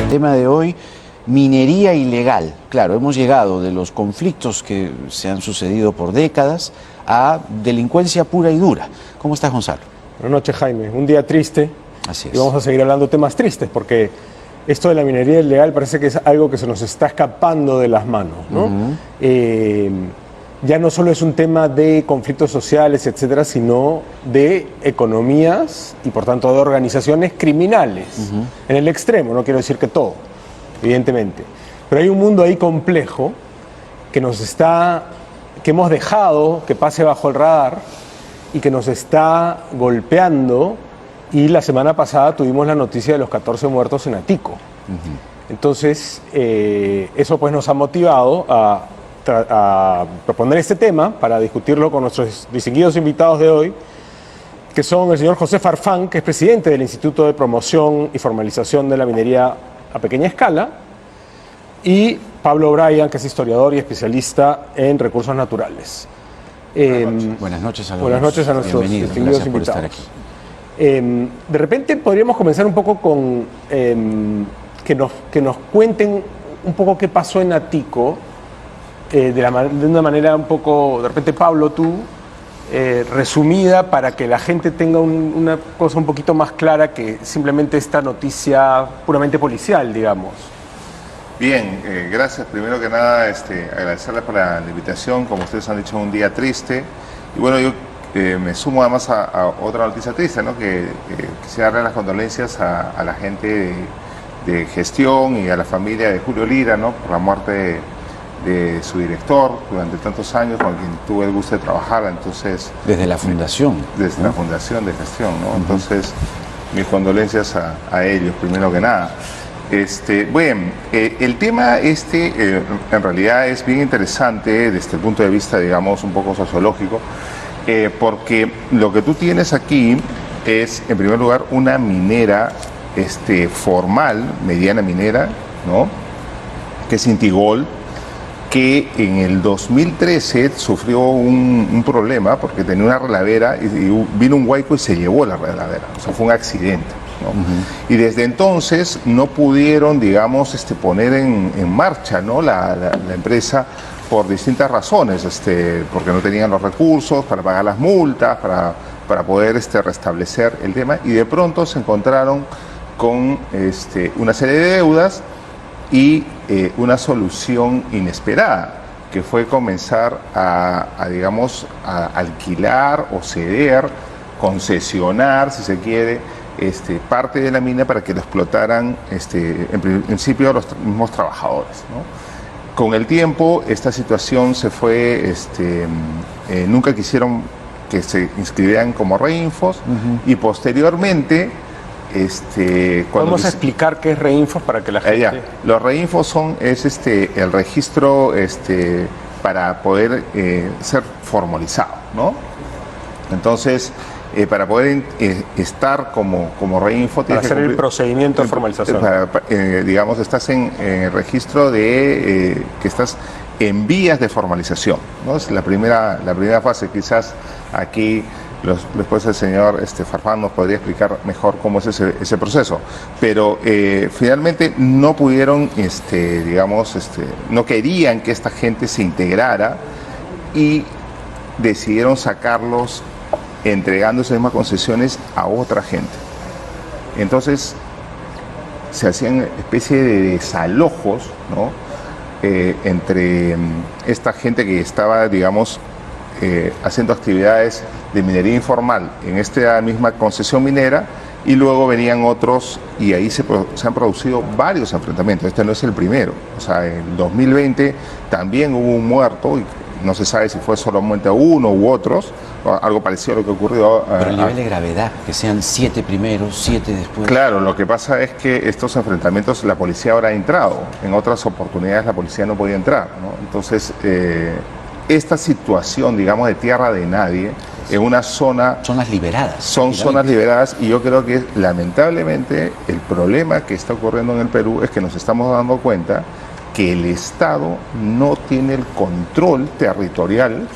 El tema de hoy, minería ilegal. Claro, hemos llegado de los conflictos que se han sucedido por décadas a delincuencia pura y dura. ¿Cómo estás, Gonzalo? Buenas noches, Jaime. Un día triste. Así es. Y vamos a seguir hablando de temas tristes porque esto de la minería ilegal parece que es algo que se nos está escapando de las manos, ¿no? Ya no solo es un tema de conflictos sociales, etcétera, sino de economías y por tanto de organizaciones criminales. En el extremo, no quiero decir que todo, evidentemente. Pero hay un mundo ahí complejo que hemos dejado que pase bajo el radar y que nos está golpeando. Y la semana pasada tuvimos la noticia de los 14 muertos en Atico. Entonces, eso pues nos ha motivado a proponer este tema para discutirlo con nuestros distinguidos invitados de hoy, que son el señor José Farfán, que es presidente del Instituto de Promoción y Formalización de la Minería a Pequeña Escala, y Pablo Bryan, que es historiador y especialista en recursos naturales. Buenas noches a nuestros distinguidos invitados. Por estar aquí. De repente podríamos comenzar un poco con que nos cuenten un poco qué pasó en Atico, de una manera un poco, de repente Pablo, tú, resumida para que la gente tenga una cosa un poquito más clara que simplemente esta noticia puramente policial, digamos. Bien, gracias. Primero que nada, agradecerles por la invitación. Como ustedes han dicho, un día triste. Y bueno, yo me sumo además a otra noticia triste, ¿no? Que quisiera darle las condolencias a la gente de gestión y a la familia de Julio Lira, ¿no? Por la muerte de su director durante tantos años, con quien tuve el gusto de trabajar. Entonces, desde la fundación. Desde la fundación de gestión, ¿no? Entonces, mis condolencias a ellos, primero que nada. Bueno, el tema en realidad es bien interesante desde el punto de vista, digamos, un poco sociológico, porque lo que tú tienes aquí es, en primer lugar, una minera formal, mediana minera, ¿no? Que es Intigol, que en el 2013 sufrió un problema porque tenía una relavera y vino un huaico y se llevó la relavera. O sea, fue un accidente, ¿no? Y desde entonces no pudieron, digamos, poner en marcha, ¿no? la empresa por distintas razones, porque no tenían los recursos para pagar las multas, para poder restablecer el tema, y de pronto se encontraron con una serie de deudas y una solución inesperada, que fue comenzar digamos, a alquilar o ceder, concesionar, si se quiere, parte de la mina para que lo explotaran en principio los mismos trabajadores, ¿no? Con el tiempo esta situación se fue, nunca quisieron que se inscribieran como reinfos, y posteriormente ¿Podemos explicar qué es reinfos para que la gente...? Los reinfos es el registro para poder ser formalizado, ¿no? Entonces, para poder estar como reinfo... Para hacer el procedimiento de formalización. Digamos, estás en el registro de que estás en vías de formalización, ¿no? Es la primera fase. Quizás aquí después el señor Farfán nos podría explicar mejor cómo es ese proceso. Pero finalmente no pudieron, digamos, no querían que esta gente se integrara y decidieron sacarlos entregando esas mismas concesiones a otra gente. Entonces se hacían especie de desalojos, ¿no? Entre esta gente que estaba, digamos, haciendo actividades de minería informal en esta misma concesión minera, y luego venían otros, y ahí se han producido varios enfrentamientos. Este no es el primero. O sea, en 2020 también hubo un muerto, y no se sabe si fue solamente uno u otros, o algo parecido a lo que ocurrió. Pero el nivel de gravedad, que sean 7 primeros, 7 después. Claro, lo que pasa es que estos enfrentamientos la policía ahora ha entrado. En otras oportunidades la policía no podía entrar, ¿no? Entonces, esta situación, digamos, de tierra de nadie, en una zona... Zonas liberadas. Son zonas liberadas, y yo creo que lamentablemente el problema que está ocurriendo en el Perú es que nos estamos dando cuenta que el Estado no tiene el control territorial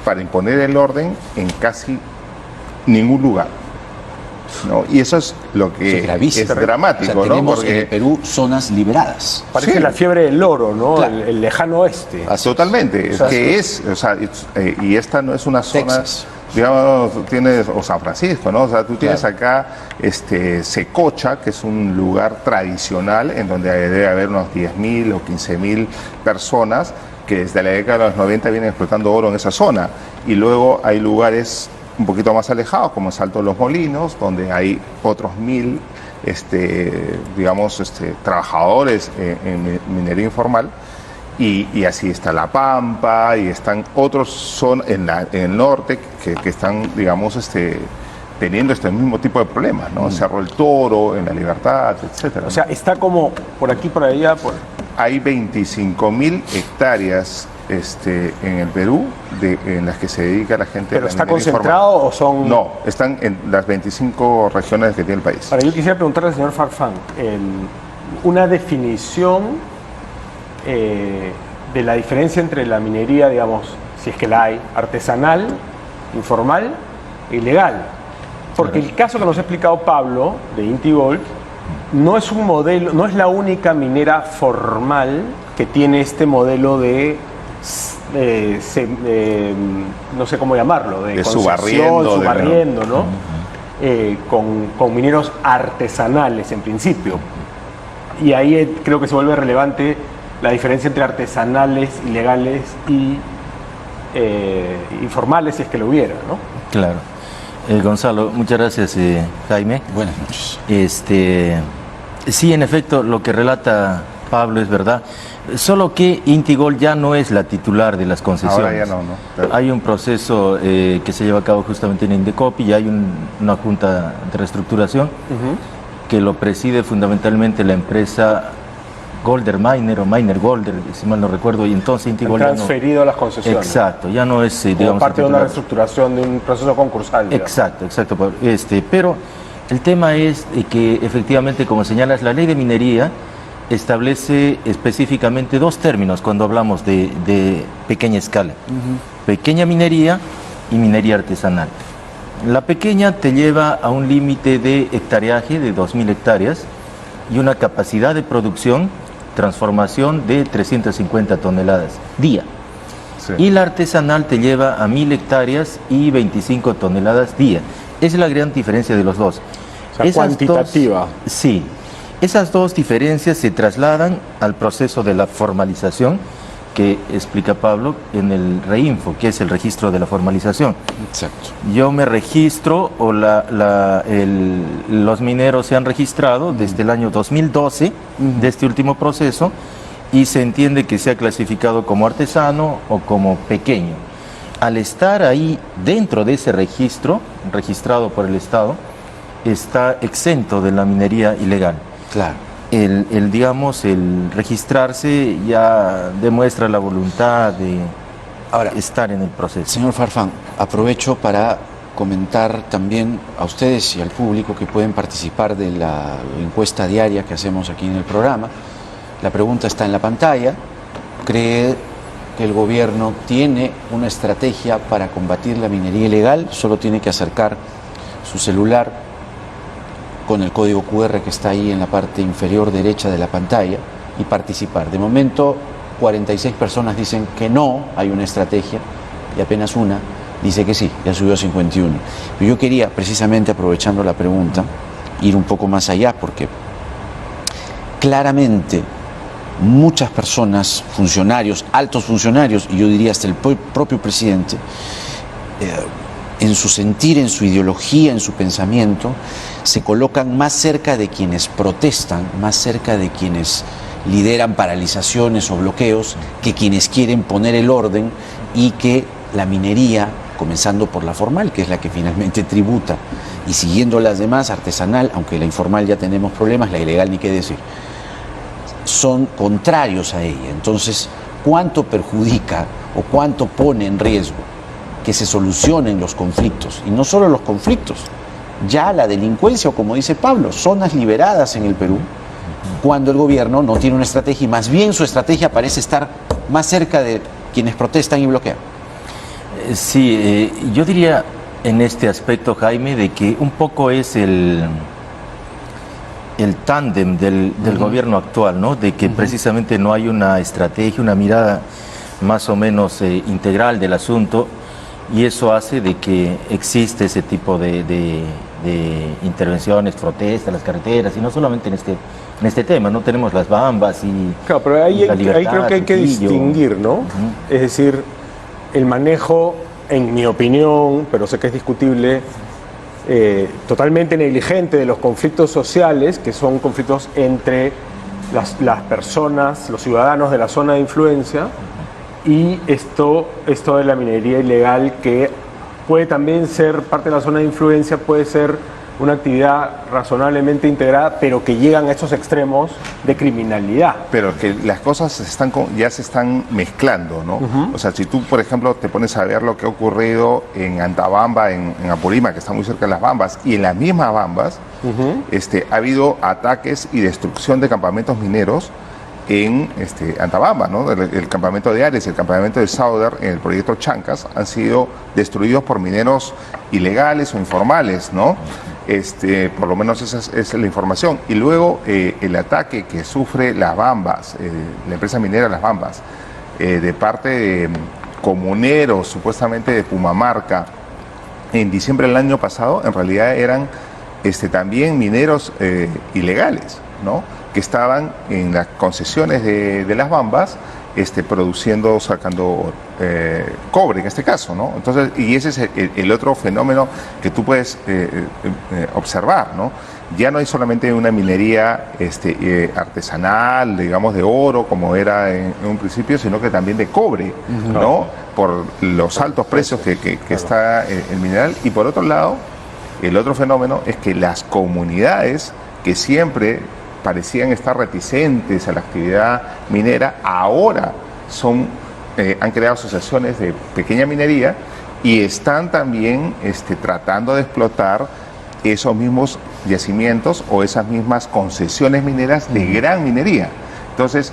para imponer el orden en casi ningún lugar. ¿no? Y eso es lo que Es gravísimo. es dramático, O sea, tenemos ¿no? en el Porque Perú zonas liberadas. Parece Sí. la fiebre del oro, ¿no? Claro. El lejano oeste. totalmente, O sea, y esta no es una zona, Texas. digamos, tienes, o San Francisco, ¿no? O sea, tú tienes acá Secocha, que es un lugar tradicional en donde debe haber unos 10.000 o 15.000 personas que desde la década de los 90 vienen explotando oro en esa zona. Y luego hay lugares un poquito más alejados, como Salto de los Molinos, donde hay otros 1.000, trabajadores en minería informal. Y así está La Pampa, y están otros en el norte que están, digamos, teniendo este mismo tipo de problemas, ¿no? Cerro el Toro, en La Libertad, etcétera. O sea, está como por aquí, por allá, Hay 25.000 hectáreas en el Perú en las que se dedica la gente. ¿Pero a la está minería concentrado informal. o son...? No, están en las 25 regiones que tiene el país. Ahora, yo quisiera preguntarle al señor Farfán, una definición de la diferencia entre la minería, digamos, si es que la hay, artesanal, informal e ilegal. Porque el caso que nos ha explicado Pablo, de Inti Gold, no es un modelo, no es la única minera formal que tiene este modelo no sé cómo llamarlo, de concesión, subarriendo, ¿no? Con mineros artesanales en principio. Y ahí creo que se vuelve relevante la diferencia entre artesanales, ilegales y informales, si es que lo hubiera, ¿no? Claro. Gonzalo, muchas gracias, Jaime. Buenas noches. Sí, en efecto, lo que relata Pablo es verdad, solo que Inti Gold ya no es la titular de las concesiones. Ahora ya no, ¿no? Claro. Hay un proceso que se lleva a cabo justamente en Indecopi y hay una junta de reestructuración que lo preside fundamentalmente la empresa Golder Miner o Miner Golder, si mal no recuerdo, y entonces Inti Gold ya no- Transferido a las concesiones. Exacto, ya no es, Como digamos, parte de una titular. reestructuración de un proceso concursal. digamos. Exacto, Pablo. Pero el tema es que efectivamente, como señalas, la ley de minería establece específicamente dos términos cuando hablamos de pequeña escala. Pequeña minería y minería artesanal. La pequeña te lleva a un límite de hectareaje de 2.000 hectáreas y una capacidad de producción, transformación de 350 toneladas día. Sí. Y la artesanal te lleva a 1.000 hectáreas y 25 toneladas día. Esa es la gran diferencia de los dos. O sea, cuantitativa. Sí. Esas dos diferencias se trasladan al proceso de la formalización que explica Pablo en el REINFO, que es el registro de la formalización. Exacto. Yo me registro, o los mineros se han registrado desde el año 2012 de este último proceso, y se entiende que se ha clasificado como artesano o como pequeño. Al estar ahí dentro de ese registro, registrado por el Estado, está exento de la minería ilegal. Claro. El registrarse ya demuestra la voluntad de Ahora, estar en el proceso. señor Farfán, aprovecho para comentar también a ustedes y al público que pueden participar de la encuesta diaria que hacemos aquí en el programa. La pregunta está en la pantalla. ¿Cree que el gobierno tiene una estrategia para combatir la minería ilegal? Solo tiene que acercar su celular con el código QR que está ahí en la parte inferior derecha de la pantalla y participar. De momento, 46 personas dicen que no hay una estrategia y apenas una dice que sí, ya subió a 51. Pero yo quería, precisamente aprovechando la pregunta, ir un poco más allá, porque claramente muchas personas, funcionarios, altos funcionarios, y yo diría hasta el propio presidente, en su sentir, en su ideología, en su pensamiento, se colocan más cerca de quienes protestan, más cerca de quienes lideran paralizaciones o bloqueos, que quienes quieren poner el orden y que la minería, comenzando por la formal, que es la que finalmente tributa, y siguiendo las demás, artesanal, aunque la informal ya tenemos problemas, la ilegal ni qué decir, son contrarios a ella. Entonces, ¿cuánto perjudica o cuánto pone en riesgo que se solucionen los conflictos? Y no solo los conflictos, ya la delincuencia, o como dice Pablo, zonas liberadas en el Perú, cuando el gobierno no tiene una estrategia, y más bien su estrategia parece estar más cerca de quienes protestan y bloquean. Sí, yo diría, en este aspecto, Jaime, de que un poco es el tándem del gobierno actual, ¿no? De que precisamente no hay una estrategia, una mirada más o menos integral del asunto, y eso hace de que existe ese tipo de intervenciones, protestas, las carreteras, y no solamente en este tema, ¿no? Tenemos las bambas y Claro, pero ahí La Libertad, creo que hay que Trujillo. distinguir, ¿no? Es decir, el manejo, en mi opinión, pero sé que es discutible, totalmente negligente de los conflictos sociales, que son conflictos entre las personas, los ciudadanos de la zona de influencia, y esto de la minería ilegal, que puede también ser parte de la zona de influencia, puede ser una actividad razonablemente integrada, pero que llegan a estos extremos de criminalidad. Pero que las cosas ya se están mezclando, ¿no? O sea, si tú, por ejemplo, te pones a ver lo que ha ocurrido en Antabamba, en Apurímac, que está muy cerca de las Bambas, y en las mismas Bambas, ha habido ataques y destrucción de campamentos mineros en Antabamba, ¿no? El campamento de Ares, el campamento de Sauder, en el proyecto Chancas, han sido destruidos por mineros ilegales o informales, ¿no? Por lo menos esa es la información. Y luego el ataque que sufre Las Bambas, la empresa minera Las Bambas, de parte de comuneros, supuestamente de Pumamarca, en diciembre del año pasado, en realidad eran también mineros ilegales, ¿no? Que estaban en las concesiones de Las Bambas, produciendo, sacando cobre en este caso, ¿no? Entonces, y ese es el otro fenómeno que tú puedes observar, ¿no? Ya no hay solamente una minería artesanal, digamos, de oro, como era en un principio, sino que también de cobre, ¿no? Por los altos precios que está el mineral. Y por otro lado, el otro fenómeno es que las comunidades que siempre parecían estar reticentes a la actividad minera, ahora han creado asociaciones de pequeña minería y están también tratando de explotar esos mismos yacimientos o esas mismas concesiones mineras de gran minería. Entonces,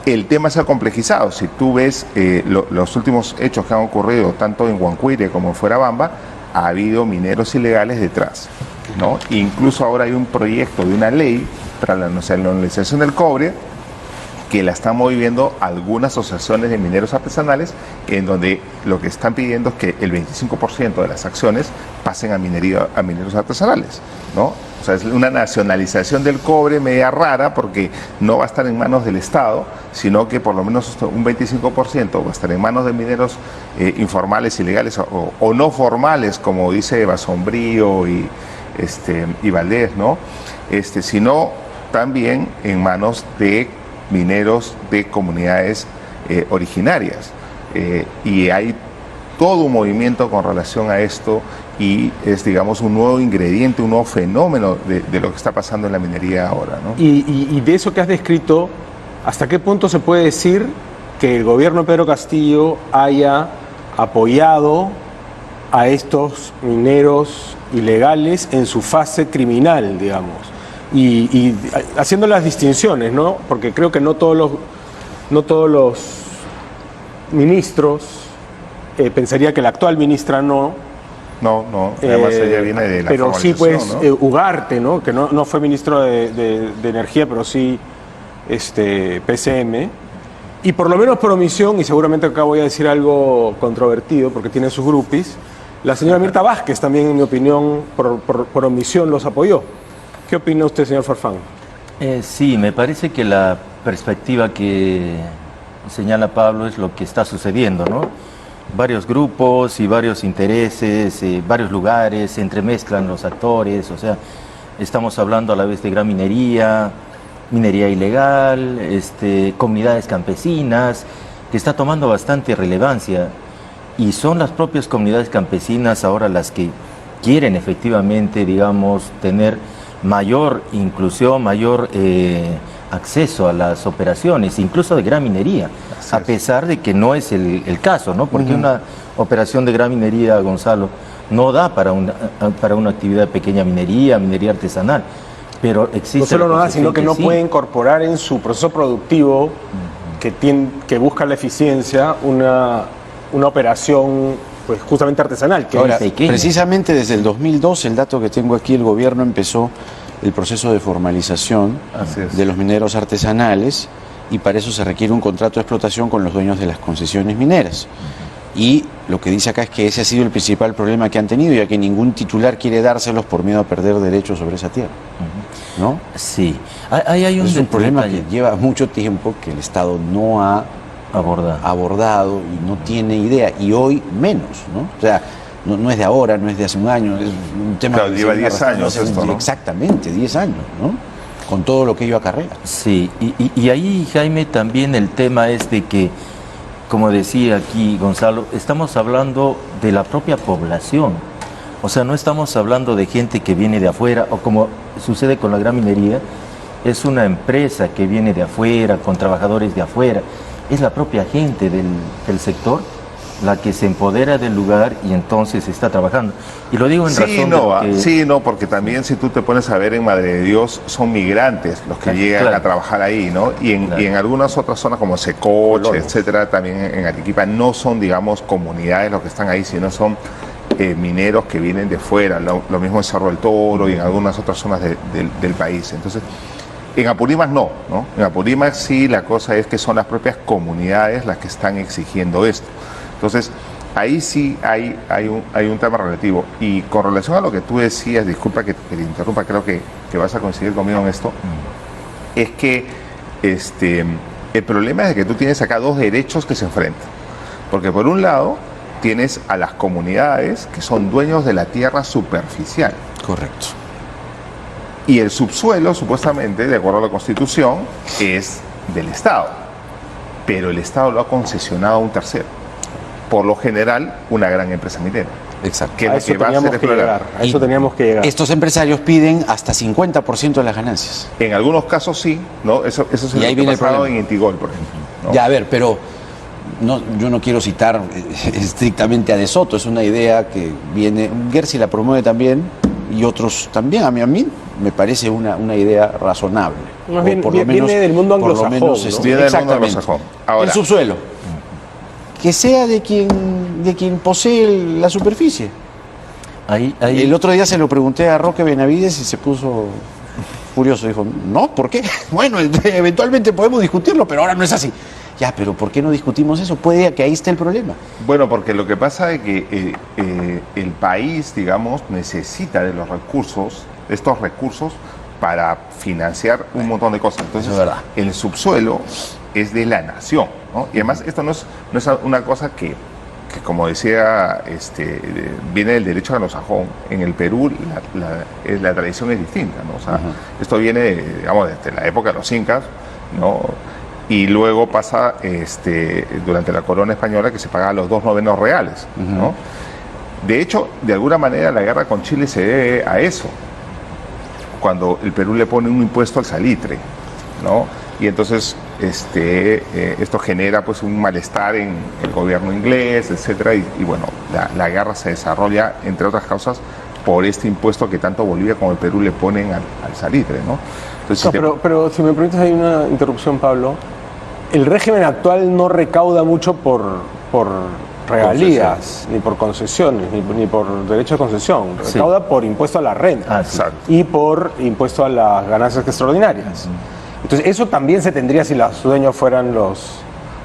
el tema se ha complejizado. Si tú ves los últimos hechos que han ocurrido tanto en Huancuire como en Fuerabamba, ha habido mineros ilegales detrás, ¿no? Incluso ahora hay un proyecto de una ley para la nacionalización del cobre que la están moviendo algunas asociaciones de mineros artesanales, en donde lo que están pidiendo es que el 25% de las acciones pasen a mineros artesanales, ¿no? O sea, es una nacionalización del cobre media rara, porque no va a estar en manos del Estado, sino que por lo menos un 25% va a estar en manos de mineros informales, ilegales o no formales, como dice Basombrío y Valdés, ¿no? Sino también en manos de mineros de comunidades originarias. Y hay todo un movimiento con relación a esto, y es, digamos, un nuevo ingrediente, un nuevo fenómeno de lo que está pasando en la minería ahora, ¿no? Y de eso que has descrito, ¿hasta qué punto se puede decir que el gobierno de Pedro Castillo haya apoyado a estos mineros ilegales en su fase criminal, digamos? Y haciendo las distinciones, ¿no? Porque creo que no todos los ministros, pensaría que la actual ministra no, además ella viene de la pero sí, pues, formalización, ¿no? Ugarte, ¿no? Que no fue ministro de Energía, pero sí PCM, y por lo menos por omisión, y seguramente acá voy a decir algo controvertido porque tiene sus grupis, la señora Mirta Vázquez también, en mi opinión, por omisión los apoyó. ¿Qué opina usted, señor Farfán? Sí, me parece que la perspectiva que señala Pablo es lo que está sucediendo, ¿no? Varios grupos y varios intereses, varios lugares, se entremezclan los actores, o sea, estamos hablando a la vez de gran minería ilegal, comunidades campesinas, que está tomando bastante relevancia, y son las propias comunidades campesinas ahora las que quieren efectivamente, digamos, tener mayor inclusión, mayor acceso a las operaciones, incluso de gran minería, a pesar de que no es el caso, ¿no? Porque una operación de gran minería, Gonzalo, no da para una actividad de pequeña minería artesanal, pero existe... No solo no da, sino que no sí puede incorporar en su proceso productivo que busca la eficiencia una operación pues justamente artesanal. Que Ahora, pequeña. precisamente desde el 2002, el dato que tengo aquí, el gobierno empezó el proceso de formalización Así es. de los mineros artesanales y para eso se requiere un contrato de explotación con los dueños de las concesiones mineras. Y lo que dice acá es que ese ha sido el principal problema que han tenido, ya que ningún titular quiere dárselos por miedo a perder derechos sobre esa tierra. ¿No? Sí, hay un Es un problema detalle que lleva mucho tiempo que el Estado no ha abordado y no tiene idea, y hoy menos, ¿no? O sea, no es de ahora, no es de hace un año, es un tema Claro, que lleva se viene 10 arrastrando años hace esto, ¿no? Exactamente, 10 años, ¿no? Con todo lo que ello acarrea. Sí, y ahí, Jaime, también el tema es de que, como decía aquí Gonzalo, estamos hablando de la propia población. O sea, no estamos hablando de gente que viene de afuera, o como sucede con la gran minería, es una empresa que viene de afuera, con trabajadores de afuera. Es la propia gente del sector la que se empodera del lugar y entonces está trabajando. Y lo digo en razón de que... Sí, no, porque también si tú te pones a ver en Madre de Dios, son migrantes los que llegan claro. a trabajar ahí, ¿no? Claro. Y en algunas otras zonas como Secoche, etcétera, también en Arequipa, no son, digamos, comunidades los que están ahí, sino son mineros que vienen de fuera, lo mismo en Cerro del Toro y en algunas otras zonas del país. Entonces, en Apurímac no. En Apurímac sí la cosa es que son las propias comunidades las que están exigiendo esto. Entonces, ahí sí hay un tema relativo. Y con relación a lo que tú decías, disculpa que te interrumpa, creo que vas a coincidir conmigo en esto, es que el problema es de que tú tienes acá dos derechos que se enfrentan. Porque por un lado tienes a las comunidades que son dueños de la tierra superficial. Correcto. Y el subsuelo, supuestamente, de acuerdo a la Constitución, es del Estado. Pero el Estado lo ha concesionado a un tercero. Por lo general, una gran empresa minera. Exacto. Que a es lo eso que va a teníamos hacer que explorar. llegar. A eso teníamos que llegar. Estos empresarios piden hasta 50% de las ganancias. En algunos casos sí, ¿no? Eso es Y lo ahí que viene ha el pasado problema. en Intigol, por ejemplo, ¿no? Ya, a ver, pero yo no quiero citar estrictamente a De Soto, es una idea que viene, Gersi la promueve también y otros también, a mí me parece una idea razonable. Más O bien, por lo viene menos- del mundo por lo anglosajón, menos, ¿no? Viene del mundo exactamente. anglosajón. Ahora- El subsuelo, que sea de quien posee la superficie. Ahí, El otro día se lo pregunté a Roque Benavides y se puso furioso. Dijo, no, ¿por qué? Bueno, eventualmente podemos discutirlo, pero ahora no es así. Ya, pero ¿por qué no discutimos eso? Puede que ahí esté el problema. Bueno, porque lo que pasa es que el país, digamos, necesita de los recursos, estos recursos, para financiar un montón de cosas. Entonces, eso es verdad. el subsuelo es de la nación, ¿no? Y además, esto no es una cosa que como decía, viene del derecho anglosajón. En el Perú la tradición es distinta, ¿no? O sea, esto viene, digamos, desde la época de los incas, ¿no? Y luego pasa durante la corona española, que se pagaban los 2/9 reales, ¿no? De hecho, de alguna manera la guerra con Chile se debe a eso, cuando el Perú le pone un impuesto al salitre, ¿no? Y entonces esto genera pues un malestar en el gobierno inglés, etcétera, y bueno, la guerra se desarrolla, entre otras causas, por este impuesto que tanto Bolivia como el Perú le ponen al salitre, ¿no? Entonces, pero si me permites, hay una interrupción, Pablo. El régimen actual no recauda mucho por regalías, ni por concesiones, ni por derecho de concesión. Sí. Recauda por impuesto a la renta exacto. y por impuesto a las ganancias extraordinarias. Entonces, eso también se tendría si los dueños fueran los...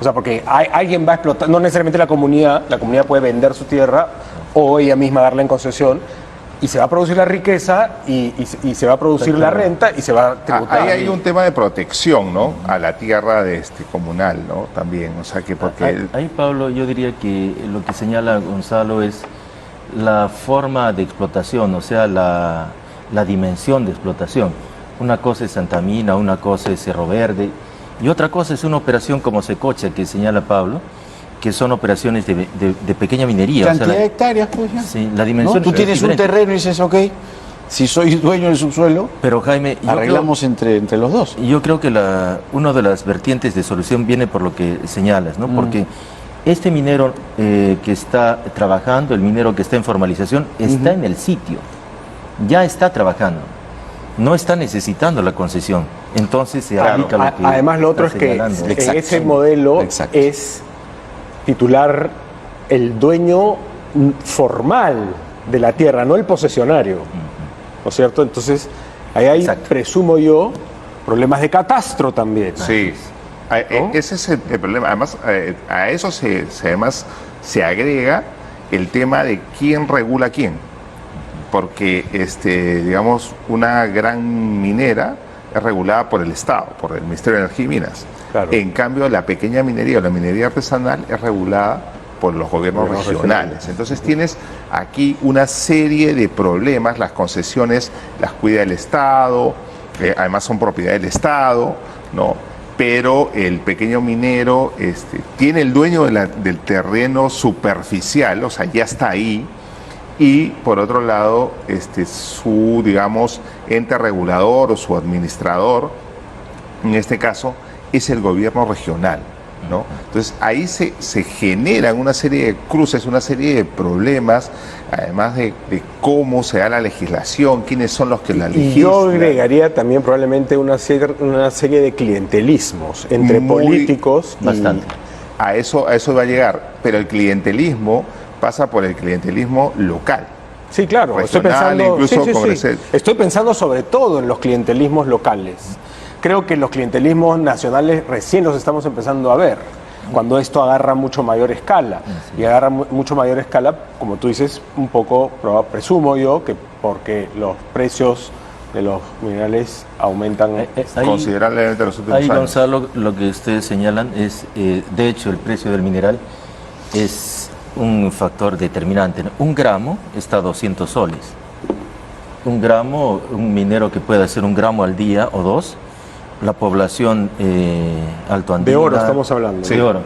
O sea, porque alguien va a explotar, no necesariamente la comunidad puede vender su tierra o ella misma darla en concesión, y se va a producir la riqueza y se va a producir la renta y se va a tributar. Ahí hay un tema de protección, ¿no? A la tierra comunal, ¿no? También, o sea que porque... Ahí, Pablo, yo diría que lo que señala Gonzalo es la forma de explotación, o sea, la dimensión de explotación. Una cosa es Santa Mina, una cosa es Cerro Verde, y otra cosa es una operación como Secocha, que señala Pablo, que son operaciones de pequeña minería. Cantidad O sea, de hectáreas, pues ya. sí, la ¿No? dimensión Tú es tienes un diferente. terreno y dices, ok, si soy dueño del subsuelo, Pero Jaime, arreglamos entre los dos. yo creo que una de las vertientes de solución viene por lo que señalas, ¿no? Porque este minero que está trabajando, el minero que está en formalización, está en el sitio, ya está trabajando, no está necesitando la concesión. Entonces se aplica lo que Además, lo otro es está que señalando. en Exacto. ese modelo Exacto. es titular el dueño formal de la tierra, no el posesionario, ¿no es cierto? Entonces, ahí hay, Exacto. presumo yo, problemas de catastro también. Sí, ¿No? ese es el problema. Además, a eso además se agrega el tema de quién regula a quién. Porque, digamos, una gran minera es regulada por el Estado, por el Ministerio de Energía y Minas. Claro. En cambio, la pequeña minería o la minería artesanal es regulada por los gobiernos regionales. Entonces tienes aquí una serie de problemas, las concesiones las cuida el Estado, además son propiedad del Estado, ¿no? Pero el pequeño minero tiene el dueño del terreno superficial, o sea, ya está ahí, y por otro lado, su, digamos, ente regulador o su administrador, en este caso, es el gobierno regional, ¿no? Entonces ahí se generan una serie de cruces, una serie de problemas, además de cómo se da la legislación, quiénes son los que la Y yo legislan. agregaría también probablemente una serie de clientelismos entre Muy- políticos y... Bastante. A eso va a llegar, pero el clientelismo pasa por el clientelismo local. Sí, claro, estoy Regional, pensando, incluso sí. congresal. Estoy pensando sobre todo en los clientelismos locales. Creo que los clientelismos nacionales recién los estamos empezando a ver, cuando esto agarra mucho mayor escala. Y agarra mucho mayor escala, como tú dices, un poco, presumo yo, que porque los precios de los minerales aumentan. Ahí- Considerablemente en los últimos Ahí, años. Gonzalo, lo que ustedes señalan es, de hecho, el precio del mineral es un factor determinante, ¿no? Un gramo está a 200 soles. Un gramo, un minero que puede hacer un gramo al día o dos, la población altoandina... De oro estamos hablando. Sí, de oro.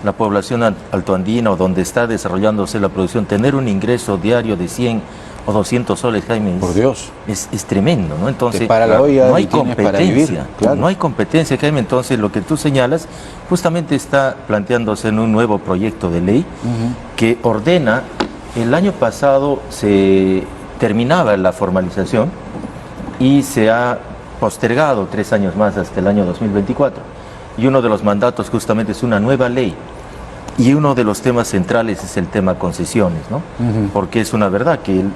La población altoandina o donde está desarrollándose la producción, tener un ingreso diario de 100 o 200 soles, Jaime, Por Dios. es tremendo, ¿no? Entonces, Te para la olla no hay y tienes para competencia, vivir, claro. no hay competencia, Jaime. Entonces, lo que tú señalas justamente está planteándose en un nuevo proyecto de ley que ordena. El año pasado se terminaba la formalización y se ha postergado 3 años más hasta el año 2024. Y uno de los mandatos justamente es una nueva ley. Y uno de los temas centrales es el tema concesiones, ¿no? Porque es una verdad que el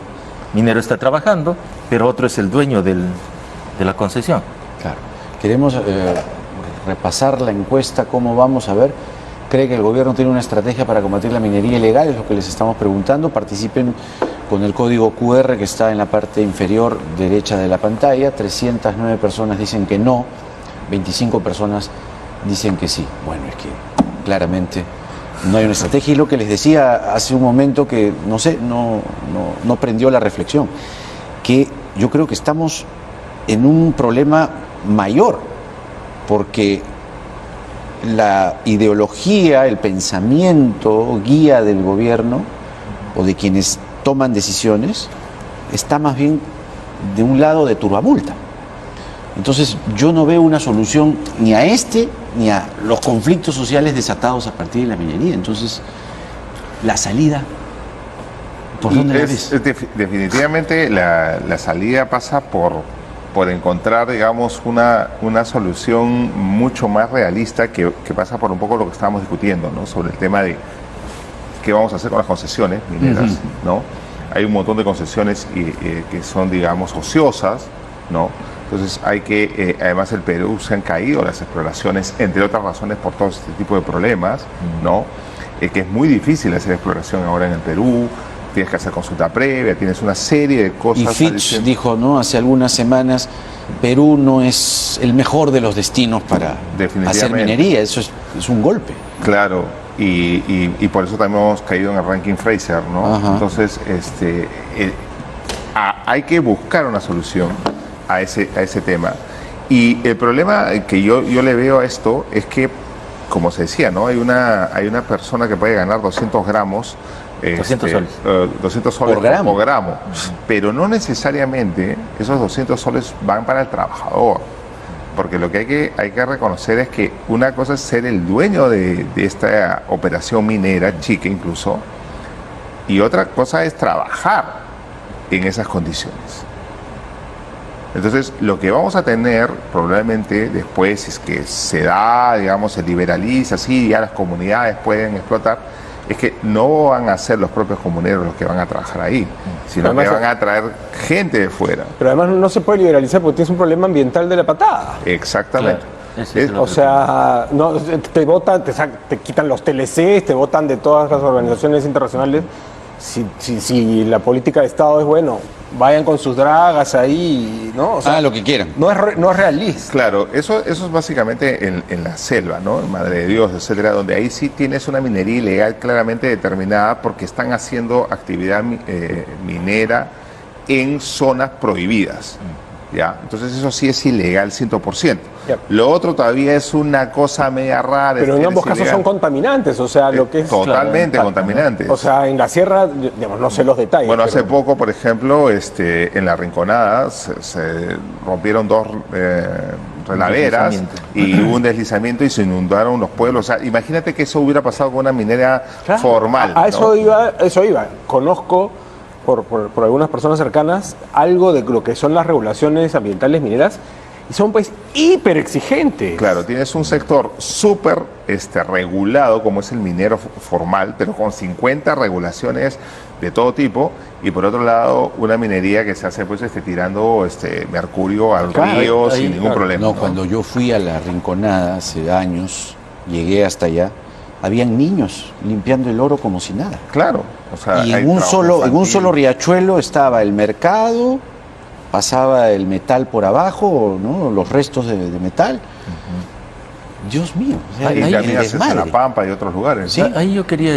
minero está trabajando, pero otro es el dueño de la concesión. Claro. Queremos repasar la encuesta, cómo vamos a ver. ¿Cree que el gobierno tiene una estrategia para combatir la minería ilegal? Es lo que les estamos preguntando. Participen con el código QR que está en la parte inferior derecha de la pantalla. 309 personas dicen que no, 25 personas dicen que sí. Bueno, es que claramente no hay una estrategia. Y lo que les decía hace un momento que, no sé, no prendió la reflexión, que yo creo que estamos en un problema mayor, porque la ideología, el pensamiento guía del gobierno o de quienes toman decisiones está más bien de un lado de turbamulta. Entonces yo no veo una solución ni a ni a los conflictos sociales desatados a partir de la minería. Entonces, la salida, ¿por dónde la ves? Definitivamente la salida pasa por encontrar, digamos, una solución mucho más realista que pasa por un poco lo que estábamos discutiendo, ¿no? Sobre el tema de qué vamos a hacer con las concesiones mineras, ¿no? Hay un montón de concesiones que son, digamos, ociosas, ¿no? Entonces hay que, además el Perú se han caído las exploraciones, entre otras razones por todo este tipo de problemas, ¿no? Que es muy difícil hacer exploración ahora en el Perú. Tienes que hacer consulta previa, tienes una serie de cosas. Y Fitch dijo, ¿no?, hace algunas semanas, Perú no es el mejor de los destinos para hacer minería. Eso es un golpe. Claro, y por eso también hemos caído en el ranking Fraser, ¿no? Ajá. Entonces, hay que buscar una solución a ese tema. Y el problema que yo le veo a esto es que, como se decía, ¿no? Hay una persona que puede ganar 200 gramos. 200 soles. 200 soles Por gramo. por gramo. Pero no necesariamente esos 200 soles van para el trabajador. Porque lo que hay que reconocer es que una cosa es ser el dueño de esta operación minera, chica incluso, y otra cosa es trabajar en esas condiciones. Entonces, lo que vamos a tener probablemente después es que se da, digamos, se liberaliza, así ya las comunidades pueden explotar, es que no van a ser los propios comuneros los que van a trabajar ahí, sino Además, que van a traer gente de fuera. Pero además no se puede liberalizar porque tienes un problema ambiental de la patada. Exactamente. Claro, ese es el O sea, no, te votan, te quitan los TLCs, te votan de todas las organizaciones internacionales. Si la política de Estado es, bueno, vayan con sus dragas ahí, ¿no? O sea, Lo que quieran. no es realista. Claro, eso es básicamente en la selva, ¿no? En Madre de Dios, etcétera, donde ahí sí tienes una minería ilegal claramente determinada porque están haciendo actividad minera en zonas prohibidas, ¿ya? Entonces eso sí es ilegal 100%. Ya. Lo otro todavía es una cosa media rara. Pero en ambos casos ilegal. son contaminantes, o sea, lo que es... Totalmente contaminantes. O sea, en la sierra, digamos, no sé los detalles. Bueno, hace pero- poco, por ejemplo, en La Rinconada se rompieron dos relaveras Deslizamiento. y hubo un deslizamiento y se inundaron los pueblos. O sea, imagínate que eso hubiera pasado con una minera Claro, formal. A eso ¿no? eso iba. Conozco por algunas personas cercanas algo de lo que son las regulaciones ambientales mineras y son pues hiper exigentes. Claro, tienes un sector súper regulado como es el minero formal, pero con 50 regulaciones de todo tipo, y por otro lado una minería que se hace pues tirando mercurio al Claro, río ahí, sin ningún claro. problema. No, cuando yo fui a La Rinconada hace años, llegué hasta allá, habían niños limpiando el oro como si nada. Claro, o sea, Y hay en un trabajo solo infantil. riachuelo estaba el mercado, pasaba el metal por abajo, ¿no? Los restos de metal. Dios mío, o sea, Y el también haces en La desmadre. Pampa y otros lugares. Sí. Ahí yo quería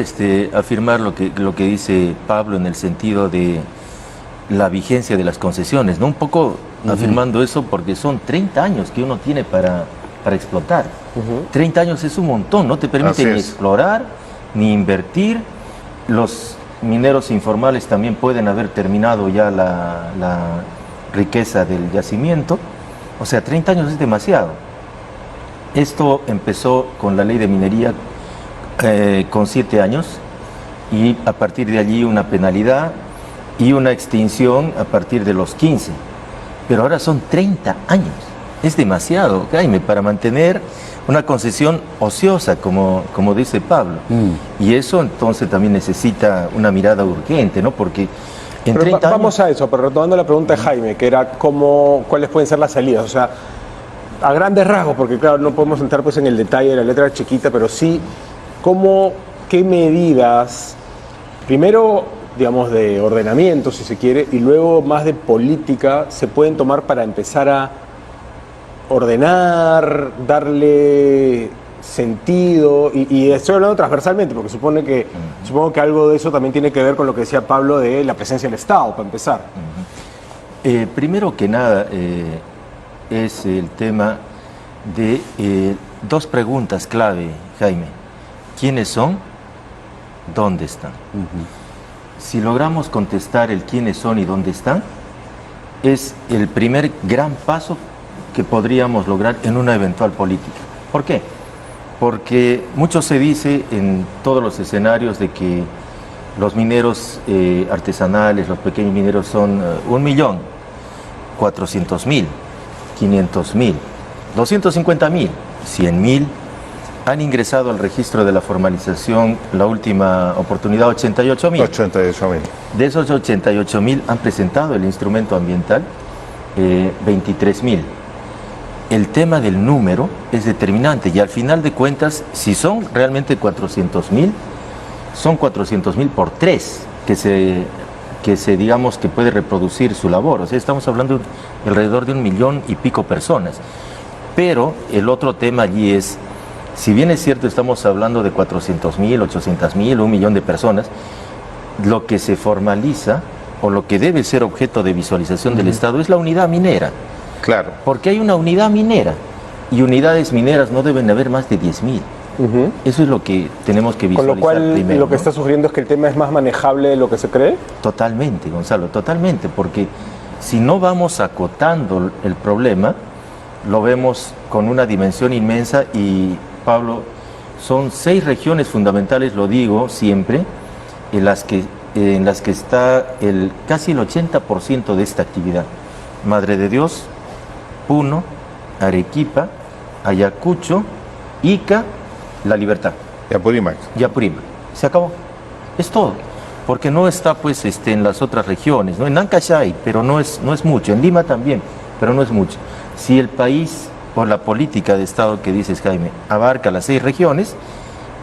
afirmar lo que dice Pablo en el sentido de la vigencia de las concesiones, ¿no? Un poco afirmando eso porque son 30 años que uno tiene para explotar. 30 años es un montón, no te permite Así ni es. explorar, ni invertir. Los mineros informales también pueden haber terminado ya la riqueza del yacimiento. O sea, 30 años es demasiado. Esto empezó con la ley de minería con 7 años y a partir de allí una penalidad y una extinción a partir de los 15. Pero ahora son 30 años. Es demasiado, Jaime, para mantener una concesión ociosa, como dice Pablo. Y eso entonces también necesita una mirada urgente, ¿no? Porque en Pero 30 vamos años... a eso, pero retomando la pregunta de Jaime, que era cuáles pueden ser las salidas. O sea, a grandes rasgos, porque claro, no podemos entrar pues en el detalle de la letra chiquita, pero sí, qué medidas, primero, digamos, de ordenamiento, si se quiere, y luego más de política, se pueden tomar para empezar a ordenar, darle sentido, y estoy hablando transversalmente, porque supongo que algo de eso también tiene que ver con lo que decía Pablo de la presencia del Estado, para empezar. Primero que nada, es el tema de dos preguntas clave, Jaime. ¿Quiénes son? ¿Dónde están? Si logramos contestar el quiénes son y dónde están, es el primer gran paso que podríamos lograr en una eventual política. ¿Por qué? Porque mucho se dice en todos los escenarios de que los mineros artesanales, los pequeños mineros son 1.400.000, 500.000, 250.000, 100.000, han ingresado al registro de la formalización la última oportunidad 88.000. 88.000. De esos 88.000 han presentado el instrumento ambiental 23.000. El tema del número es determinante y al final de cuentas, si son realmente 400.000, son 400.000 por 3 que se digamos que puede reproducir su labor. O sea, estamos hablando de alrededor de 1 millón y pico personas. Pero el otro tema allí es, si bien es cierto estamos hablando de 400.000, 800.000, 1 millón de personas, lo que se formaliza o lo que debe ser objeto de visualización del Estado es la unidad minera. Claro. Porque hay una unidad minera y unidades mineras no deben haber más de 10.000. Eso es lo que tenemos que Con visualizar lo cual, primero, lo que ¿no? está sugiriendo es que el tema es más manejable de lo que se cree. Totalmente, Gonzalo, totalmente, porque si no vamos acotando el problema, lo vemos con una dimensión inmensa y, Pablo, son 6 regiones fundamentales, lo digo siempre, en las que está casi el 80% de esta actividad. Madre de Dios, Puno, Arequipa, Ayacucho, Ica, La Libertad Y Apurímac. y Apurímac. Se acabó. Es todo. Porque no está pues en las otras regiones, ¿no? En Ancash hay, pero no es mucho. En Lima también, pero no es mucho. Si el país, por la política de Estado que dices, Jaime, abarca las 6 regiones,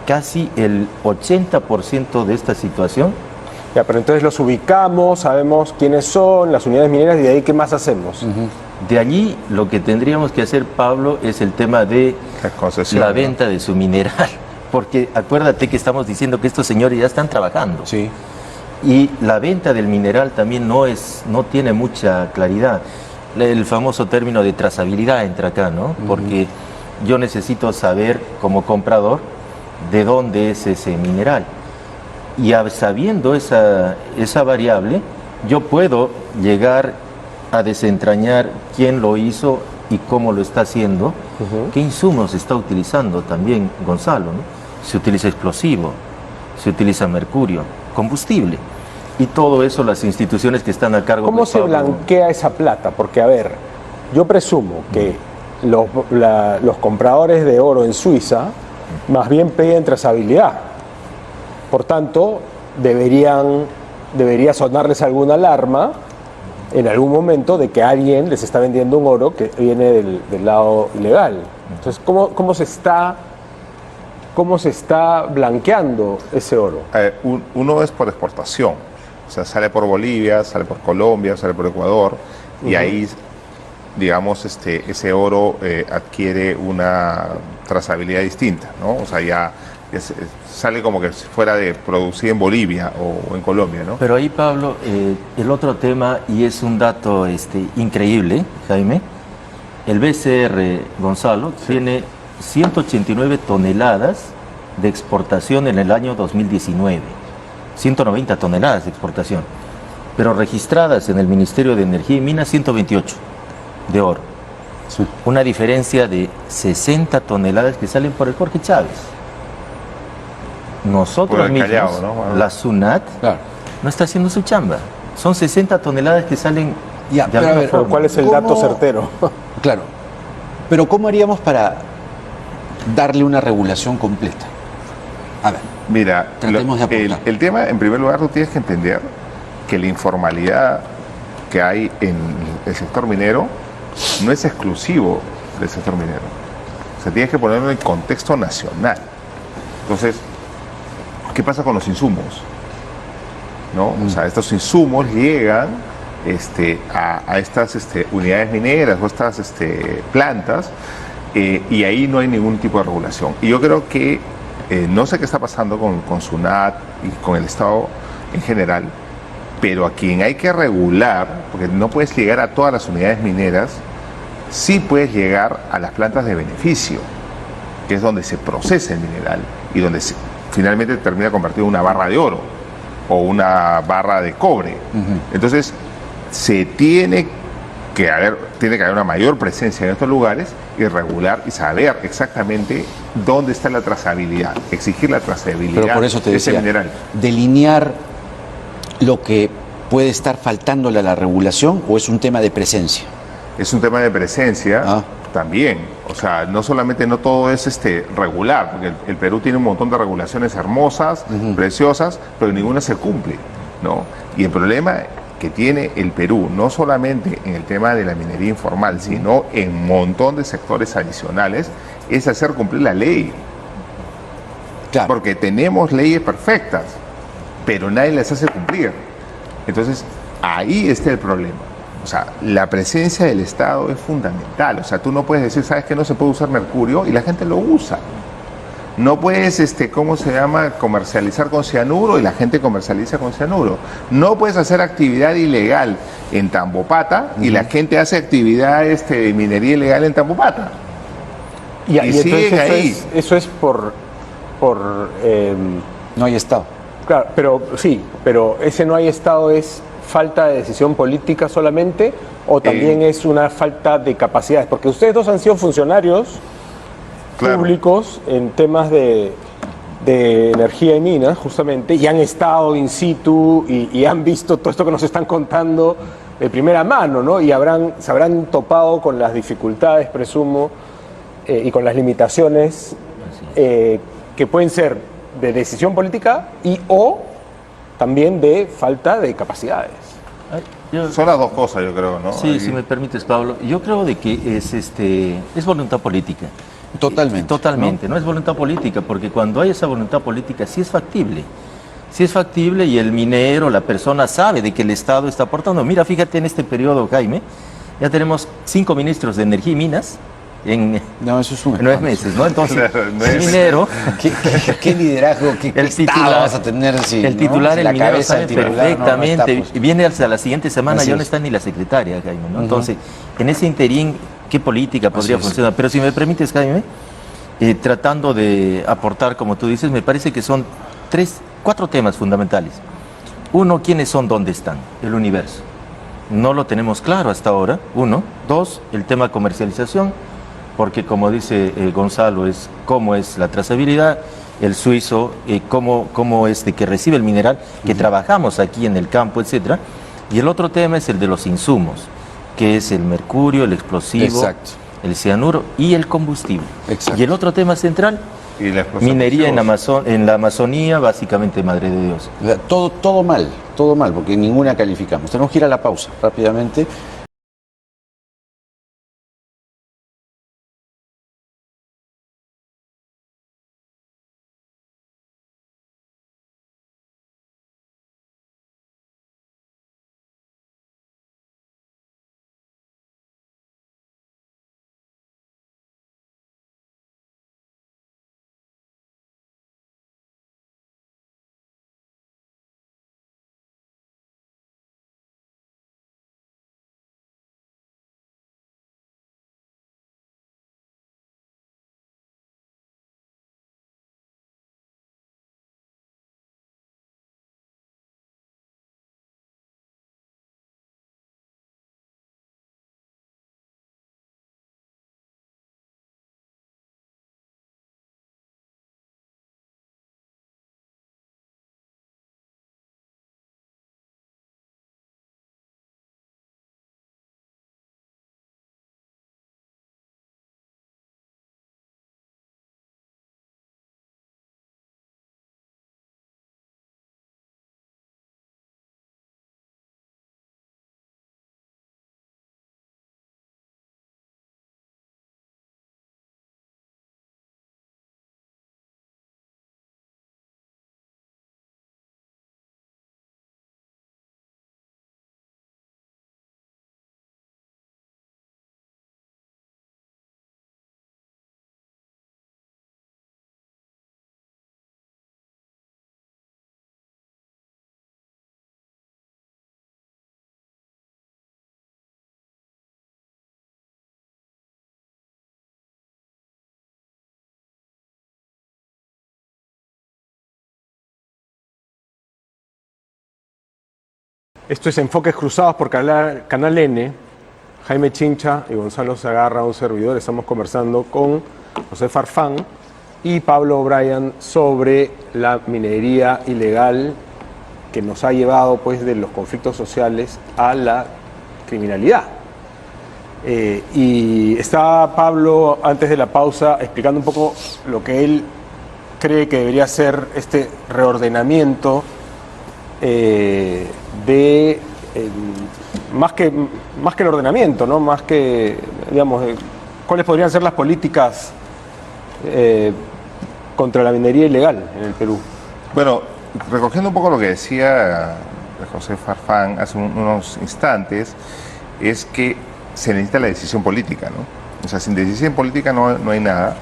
casi el 80% de esta situación. Ya, pero entonces los ubicamos, sabemos quiénes son, las unidades mineras, y de ahí, ¿qué más hacemos? De allí lo que tendríamos que hacer, Pablo, es el tema de la venta de su mineral. Porque acuérdate que estamos diciendo que estos señores ya están trabajando. Sí. Y la venta del mineral también no tiene mucha claridad. El famoso término de trazabilidad entra acá, ¿no? Porque yo necesito saber como comprador de dónde es ese mineral. Y sabiendo esa variable, yo puedo llegar a desentrañar quién lo hizo y cómo lo está haciendo, qué insumos está utilizando también Gonzalo, ¿no? Se utiliza explosivo, se utiliza mercurio, combustible. Y todo eso las instituciones que están a cargo... ¿Cómo se blanquea esa plata? Porque, a ver, yo presumo que los compradores de oro en Suiza más bien piden trazabilidad. Por tanto, debería sonarles alguna alarma en algún momento de que alguien les está vendiendo un oro que viene del lado ilegal. Entonces, ¿cómo se está blanqueando ese oro? Uno es por exportación, o sea, sale por Bolivia, sale por Colombia, sale por Ecuador, y ahí, digamos, ese oro adquiere una trazabilidad distinta, ¿no? O sea, ya sale como que si fuera de producir en Bolivia o en Colombia, ¿no? Pero ahí, Pablo, el otro tema, y es un dato increíble, Jaime, el BCR, Gonzalo, tiene 189 toneladas de exportación en el año 2019, 190 toneladas de exportación, pero registradas en el Ministerio de Energía y Minas 128 de oro. Sí. Una diferencia de 60 toneladas que salen por el Jorge Chávez. Nosotros mismos, Callao, ¿no? Bueno. La SUNAT, claro, no está haciendo su chamba. Son 60 toneladas que salen ya, de alguna forma. ¿Cuál es el dato certero? Claro, pero ¿cómo haríamos para darle una regulación completa? A ver, mira, tratemos de apuntar. El tema, en primer lugar, tú tienes que entender que la informalidad que hay en el sector minero no es exclusivo del sector minero. O sea, tienes que ponerlo en contexto nacional. Entonces, ¿qué pasa con los insumos? ¿No? O sea, estos insumos llegan a estas unidades mineras o estas plantas, y ahí no hay ningún tipo de regulación. Y yo creo que no sé qué está pasando con SUNAT y con el Estado en general, pero a quien hay que regular, porque no puedes llegar a todas las unidades mineras, sí puedes llegar a las plantas de beneficio, que es donde se procesa el mineral y donde finalmente termina convertido en una barra de oro o una barra de cobre. Entonces, tiene que haber una mayor presencia en estos lugares y regular y saber exactamente dónde está la trazabilidad, exigir la trazabilidad. Pero por eso te decía, de ese mineral. Delinear lo que puede estar faltándole a la regulación, o es un tema de presencia. Es un tema de presencia también. O sea, no solamente no todo es regular, porque el Perú tiene un montón de regulaciones hermosas, preciosas, pero ninguna se cumple, ¿no? Y el problema que tiene el Perú, no solamente en el tema de la minería informal, sino en un montón de sectores adicionales, es hacer cumplir la ley. Claro. Porque tenemos leyes perfectas, pero nadie las hace cumplir. Entonces, ahí está el problema. O sea, la presencia del Estado es fundamental. O sea, tú no puedes decir, ¿sabes que no se puede usar mercurio? Y la gente lo usa. No puedes, comercializar con cianuro y la gente comercializa con cianuro. No puedes hacer actividad ilegal en Tambopata y la gente hace actividad de minería ilegal en Tambopata. Y siguen ahí. Eso es por no hay Estado. Claro, pero ese no hay Estado es falta de decisión política solamente, o también es una falta de capacidades, porque ustedes dos han sido funcionarios públicos en temas de energía y minas, justamente, y han estado in situ y han visto todo esto que nos están contando de primera mano, ¿no? Y se habrán topado con las dificultades, presumo, y con las limitaciones que pueden ser de decisión política y o también de falta de capacidades. Son las dos cosas, yo creo, ¿no? Sí, Ahí- si me permites, Pablo, yo creo de que es voluntad política. Totalmente. Totalmente, ¿no? Es voluntad política, porque cuando hay esa voluntad política sí es factible. Sí es factible y el minero, la persona sabe de que el Estado está aportando. Mira, fíjate en este periodo, Jaime, ya tenemos 5 ministros de Energía y Minas en No, eso es un 9 meses, ¿no? Entonces, Claro, el 9 minero, ¿Qué liderazgo, qué el estado titular, vas a tener si, el ¿no? titular, Si el la minero cabeza sabe del titular perfectamente, no está, pues. y viene hasta la siguiente semana, Así ya no es. está ni la secretaria, Jaime, ¿no? Entonces, en ese interín, ¿qué política podría es. funcionar? Pero si me permites, Jaime, tratando de aportar, como tú dices, me parece que son 4 temas fundamentales. Uno, ¿quiénes son? ¿Dónde están? El universo. No lo tenemos claro hasta ahora, 1. 2, el tema comercialización, porque como dice Gonzalo, es cómo es la trazabilidad, el suizo, cómo es de que recibe el mineral, que trabajamos aquí en el campo, etcétera. Y el otro tema es el de los insumos, que es el mercurio, el explosivo, Exacto. el cianuro y el combustible. Exacto. Y el otro tema central, y la explosión minería en, explosiva. en la Amazonía, básicamente Madre de Dios. Todo mal, porque ninguna calificamos. Tenemos que ir a la pausa rápidamente. Esto es Enfoques Cruzados por Canal N. Jaime Chincha y Gonzalo Segarra, un servidor. Estamos conversando con José Farfán y Pablo O'Brien sobre la minería ilegal que nos ha llevado pues, de los conflictos sociales a la criminalidad. Y está Pablo, antes de la pausa, explicando un poco lo que él cree que debería ser este reordenamiento más que el ordenamiento, ¿no? Más que, digamos, cuáles podrían ser las políticas contra la minería ilegal en el Perú. Bueno, recogiendo un poco lo que decía José Farfán hace unos instantes, es que se necesita la decisión política, ¿no? O sea, sin decisión política no hay nada.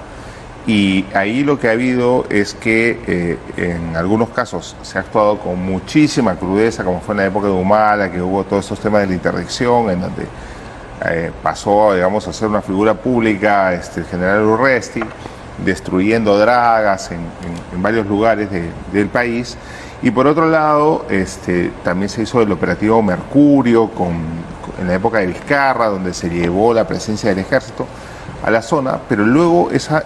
Y ahí lo que ha habido es que en algunos casos se ha actuado con muchísima crudeza, como fue en la época de Humala, que hubo todos estos temas de la interdicción, en donde pasó, digamos, a ser una figura pública el general Urresti, destruyendo dragas en varios lugares del país. Y por otro lado, también se hizo el operativo Mercurio en la época de Vizcarra, donde se llevó la presencia del ejército a la zona, pero luego esas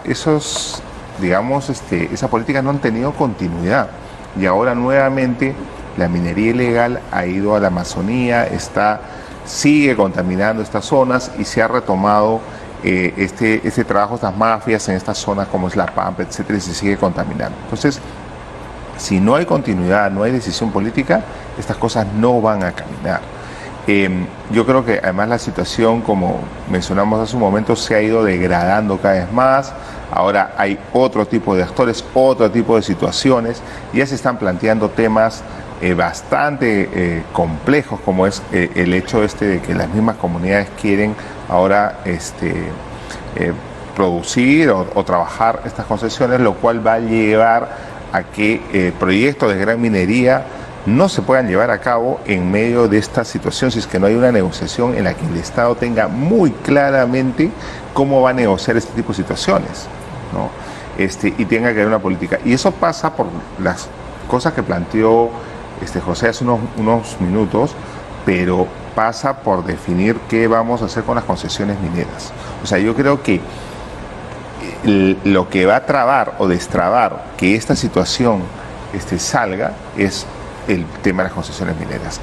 políticas no han tenido continuidad. Y ahora nuevamente la minería ilegal ha ido a la Amazonía, sigue contaminando estas zonas y se ha retomado este trabajo, estas mafias en estas zonas como es La Pampa, etcétera, y se sigue contaminando. Entonces, si no hay continuidad, no hay decisión política, estas cosas no van a caminar. Yo creo que además la situación, como mencionamos hace un momento, se ha ido degradando cada vez más. Ahora hay otro tipo de actores, otro tipo de situaciones, y ya se están planteando temas bastante complejos, como es el hecho de que las mismas comunidades quieren ahora producir o trabajar estas concesiones, lo cual va a llevar a que proyectos de gran minería no se puedan llevar a cabo en medio de esta situación, si es que no hay una negociación en la que el Estado tenga muy claramente cómo va a negociar este tipo de situaciones, ¿no? Y tenga que haber una política. Y eso pasa por las cosas que planteó José hace unos minutos, pero pasa por definir qué vamos a hacer con las concesiones mineras. O sea, yo creo que lo que va a trabar o destrabar que esta situación salga es el tema de las concesiones mineras.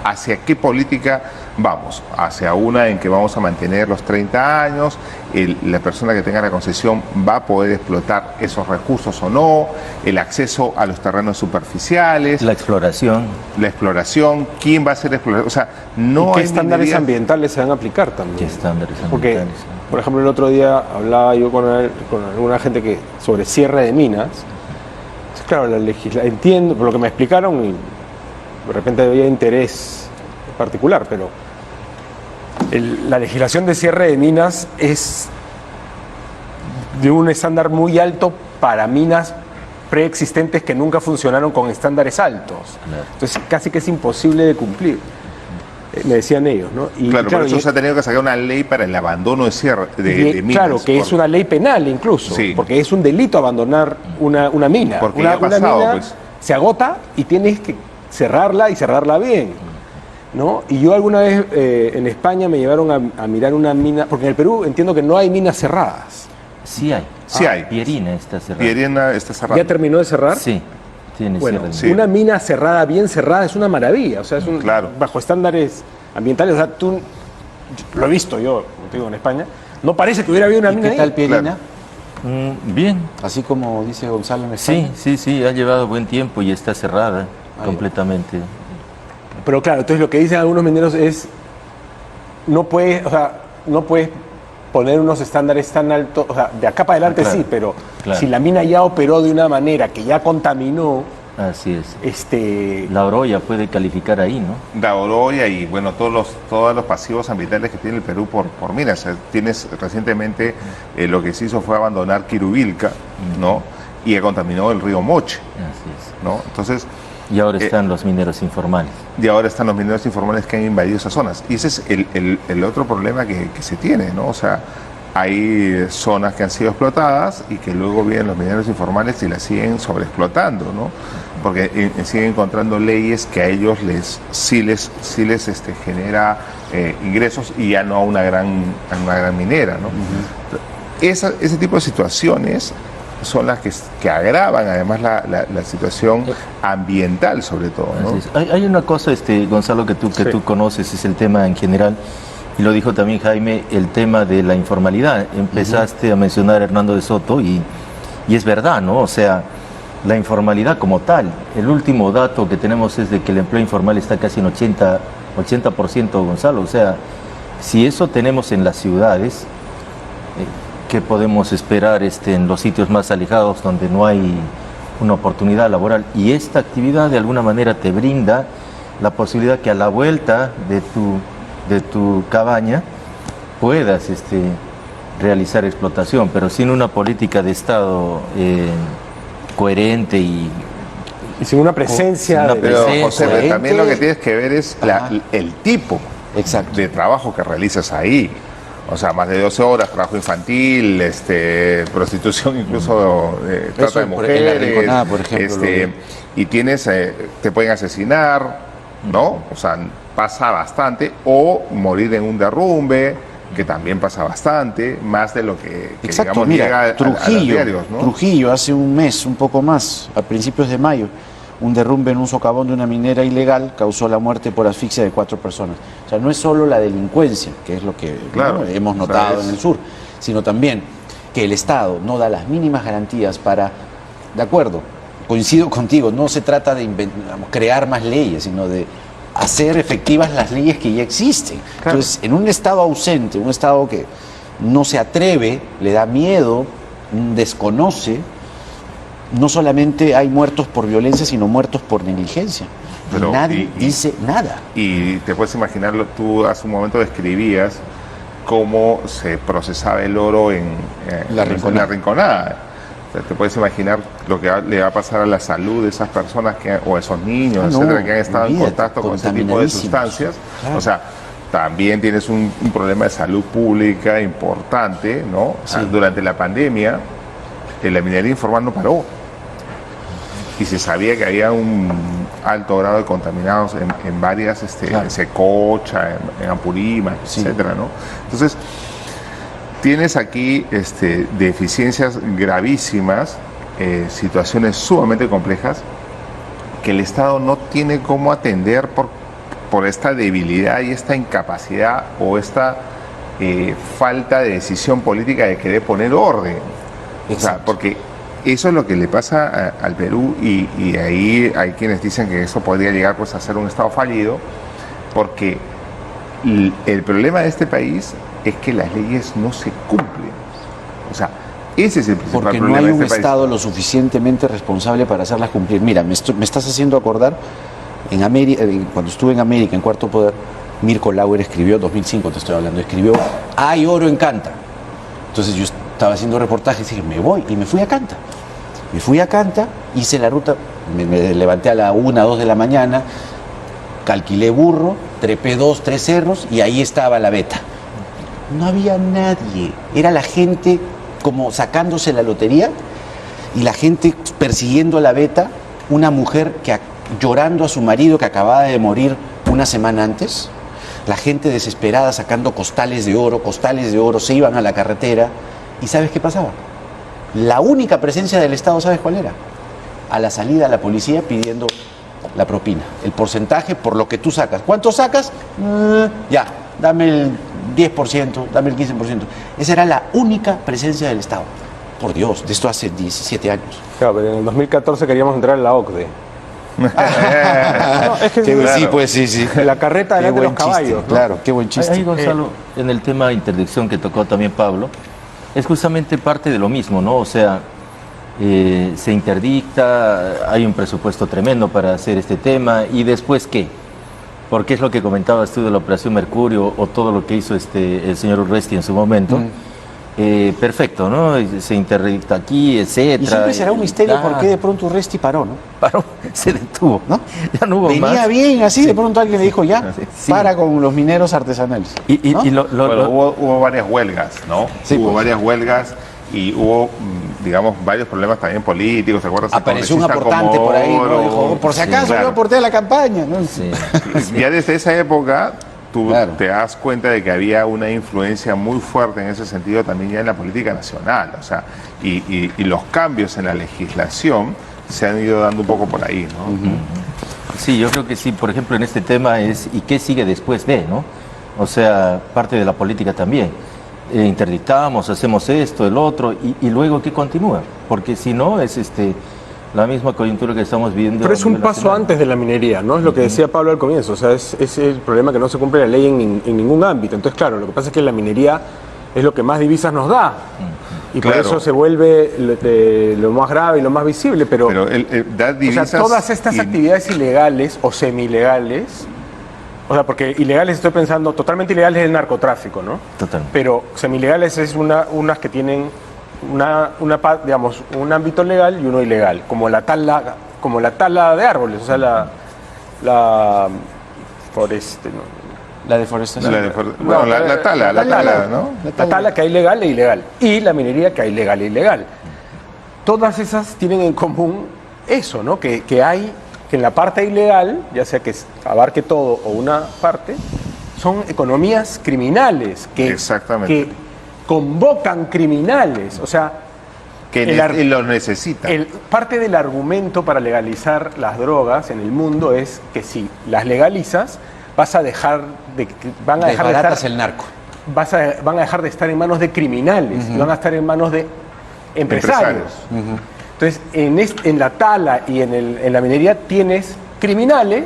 ¿Hacia qué política vamos? ¿Hacia una en que vamos a mantener los 30 años? ¿La persona que tenga la concesión va a poder explotar esos recursos o no? ¿El acceso a los terrenos superficiales? La exploración. La exploración. ¿Quién va a hacer exploración? O sea, no ¿Y qué hay estándares minería... ambientales se van a aplicar también? ¿Qué estándares Porque, ambientales? por ejemplo, el otro día hablaba yo con alguna gente sobre cierre de minas. Claro, entiendo por lo que me explicaron y de repente había interés particular, pero la legislación de cierre de minas es de un estándar muy alto para minas preexistentes que nunca funcionaron con estándares altos. Claro. Entonces casi que es imposible de cumplir, me decían ellos, ¿no? Y, Claro, por eso y- se ha tenido que sacar una ley para el abandono de cierre de minas. Claro, que es una ley penal incluso, Sí. porque es un delito abandonar una mina. Porque una, ya ha pasado, mina pues. se agota y tienes que cerrarla y cerrarla bien, ¿no? Y yo alguna vez en España me llevaron a mirar una mina, porque en el Perú entiendo que no hay minas cerradas. Sí hay. Sí hay. Pierina está cerrada. Pierina está cerrada. ¿Ya terminó de cerrar? Sí, tiene Bueno, cierre. sí. una mina cerrada, bien cerrada, es una maravilla. O sea, es Claro. bajo estándares ambientales. O sea, lo he visto yo, como te digo, en España. No parece que hubiera habido una ¿Y mina qué ahí. tal Pierina? Claro. Bien. Así como dice Gonzalo en España. Sí, ha llevado buen tiempo y está cerrada completamente. Pero claro, entonces lo que dicen algunos mineros es no puedes poner unos estándares tan altos, o sea, de acá para adelante Claro, sí, pero claro. si la mina ya operó de una manera que ya contaminó, Así es. la La Oroya puede calificar ahí, ¿no? Da Oroya y bueno, todos los pasivos ambientales que tiene el Perú por minas. O sea, tienes recientemente lo que se hizo fue abandonar Quirubilca, ¿no? Y contaminó el río Moche, Así es. ¿no? Entonces, Y ahora están los mineros informales. y ahora están los mineros informales que han invadido esas zonas. Y ese es el otro problema que se tiene, ¿no? O sea, hay zonas que han sido explotadas y que luego vienen los mineros informales y las siguen sobreexplotando, ¿no? Porque siguen encontrando leyes que a ellos sí les genera ingresos y ya no a una gran minera, ¿no? Ese tipo de situaciones son las que agravan además la situación ambiental sobre todo, ¿no? Así es. Hay una cosa, Gonzalo, que tú conoces, es el tema en general, y lo dijo también Jaime, el tema de la informalidad. Empezaste a mencionar a Hernando de Soto y es verdad, ¿no? O sea, la informalidad como tal, el último dato que tenemos es de que el empleo informal está casi en 80%, Gonzalo. O sea, si eso tenemos en las ciudades, ¿qué podemos esperar en los sitios más alejados donde no hay una oportunidad laboral? Y esta actividad de alguna manera te brinda la posibilidad que a la vuelta de tu cabaña puedas realizar explotación, pero sin una política de Estado coherente y sin una presencia. sin una Pero presencia, José, pero también lo que tienes que ver es el tipo Exacto. de trabajo que realizas ahí. O sea, más de 12 horas, trabajo infantil, prostitución, incluso trata de en la mujeres, Rinconada, por ejemplo, y tienes, te pueden asesinar, ¿no? O sea, pasa bastante, o morir en un derrumbe, que también pasa bastante, más de lo que Exacto, digamos, mira, llega a los Trujillo, diarios, ¿no? Trujillo hace un mes, un poco más, a principios de mayo, un derrumbe en un socavón de una minera ilegal causó la muerte por asfixia de 4 personas. O sea, no es solo la delincuencia, que es lo que Claro, ¿no? hemos o sea, notado es- en el sur, sino también que el Estado no da las mínimas garantías para, de acuerdo, coincido contigo, no se trata de crear más leyes, sino de hacer efectivas las leyes que ya existen. Claro. Entonces, en un Estado ausente, un Estado que no se atreve, le da miedo, desconoce, no solamente hay muertos por violencia, sino muertos por negligencia. Pero, y nadie dice nada. Y te puedes imaginarlo, tú hace un momento describías cómo se procesaba el oro en La Rinconada. Rinconada. O sea, te puedes imaginar lo que le va a pasar a la salud de esas personas o esos niños, No, etcétera, que han estado en olvídate, contacto con ese tipo de contaminadísimos. sustancias. Claro. O sea, también tienes un problema de salud pública importante, ¿no? O sea, Sí. durante la pandemia, la minería informal no paró. Y se sabía que había un alto grado de contaminados en varias, Claro. en Secocha, en Apurímac, Sí. etcétera, ¿no? Entonces, tienes aquí deficiencias gravísimas, situaciones sumamente complejas que el Estado no tiene cómo atender por esta debilidad y esta incapacidad o esta falta de decisión política de querer poner orden. O sea, Exacto. porque eso es lo que le pasa al Perú y ahí hay quienes dicen que eso podría llegar pues a ser un Estado fallido, porque el problema de este país es que las leyes no se cumplen. O sea, ese es el principal Porque no problema hay de un este país. Estado lo suficientemente responsable para hacerlas cumplir. Mira, me estás haciendo acordar, cuando estuve en América, en Cuarto Poder, Mirko Lauer escribió, 2005 te estoy hablando, escribió, hay oro en Canta. Entonces yo estaba haciendo reportajes y dije, me voy, y me fui a Canta. Me fui a Canta, hice la ruta, me levanté a la 1, 2 de la mañana, calquilé burro, trepé 2, 3 cerros y ahí estaba la veta. No había nadie, era la gente como sacándose la lotería y la gente persiguiendo a la veta, una mujer llorando a su marido que acababa de morir una semana antes, la gente desesperada sacando costales de oro, se iban a la carretera y ¿sabes qué pasaba? La única presencia del Estado, ¿sabes cuál era? A la salida la policía pidiendo la propina, el porcentaje por lo que tú sacas. ¿Cuánto sacas? Ya, dame el 10%, dame el 15%. Esa era la única presencia del Estado. Por Dios, de esto hace 17 años. Claro, pero en el 2014 queríamos entrar en la OCDE. No, es que Qué- sí, Sí, pues sí. la carreta Qué delante de los buen chiste, caballos, ¿no? claro, qué buen chiste. Ahí, Gonzalo, en el tema de interdicción que tocó también Pablo, es justamente parte de lo mismo, ¿no? O sea, se interdicta, hay un presupuesto tremendo para hacer este tema, ¿y después qué? Porque es lo que comentabas tú de la Operación Mercurio o todo lo que hizo el señor Urresti en su momento. Perfecto, ¿no? Se interdicta aquí, etcétera. Y siempre será un misterio Ah, por qué de pronto Urresti paró, ¿no? paró, se detuvo, ¿No? Ya no hubo Venía más. bien así, de pronto alguien le dijo ya, Sí. para con los mineros artesanales. Y ¿no? Bueno, hubo varias huelgas, ¿no? Sí, hubo pues. varias huelgas y hubo, digamos, varios problemas también políticos, ¿te acuerdas? Apareció un Congresistas aportante como por ahí, ¿no? Oro. Dijo, por si Sí, acaso claro. yo aporté a la campaña, ¿no? Sí. Ya desde esa época tú Claro. te das cuenta de que había una influencia muy fuerte en ese sentido también ya en la política nacional, o sea, y los cambios en la legislación se han ido dando un poco por ahí, ¿no? Sí, yo creo que sí. Por ejemplo, en este tema es ¿y qué sigue después de, no? O sea, parte de la política también. Interdictamos, hacemos esto, el otro, y luego ¿qué continúa? Porque si no, es la misma coyuntura que estamos viviendo. Pero es a un nivel paso nacional. antes de la minería, ¿no? Es lo que decía Pablo al comienzo. O sea, es el problema que no se cumple la ley en ningún ámbito. Entonces, claro, lo que pasa es que la minería es lo que más divisas nos da. Y por Claro. eso se vuelve lo más grave y lo más visible. Pero Pero da o divisas sea, todas estas y- actividades ilegales o semi-ilegales, o sea, porque ilegales estoy pensando, totalmente ilegales es el narcotráfico, ¿no? Total. Pero semi-ilegales es unas que tienen digamos, un ámbito legal y uno ilegal, como la tala de árboles, o sea, la La deforestación. la tala, ¿no? La tala que hay legal e ilegal y la minería que hay legal e ilegal. Todas esas tienen en común eso, ¿no? Que en la parte ilegal, ya sea que abarque todo o una parte, son economías criminales Exactamente. que convocan criminales, o sea, Que los necesita. parte del argumento para legalizar las drogas en el mundo es que si las legalizas vas a dejar van a dejar de Desbaratas estar el narco. van a dejar de estar en manos de criminales y van a estar en manos de empresarios. Entonces, en la tala y en la minería tienes criminales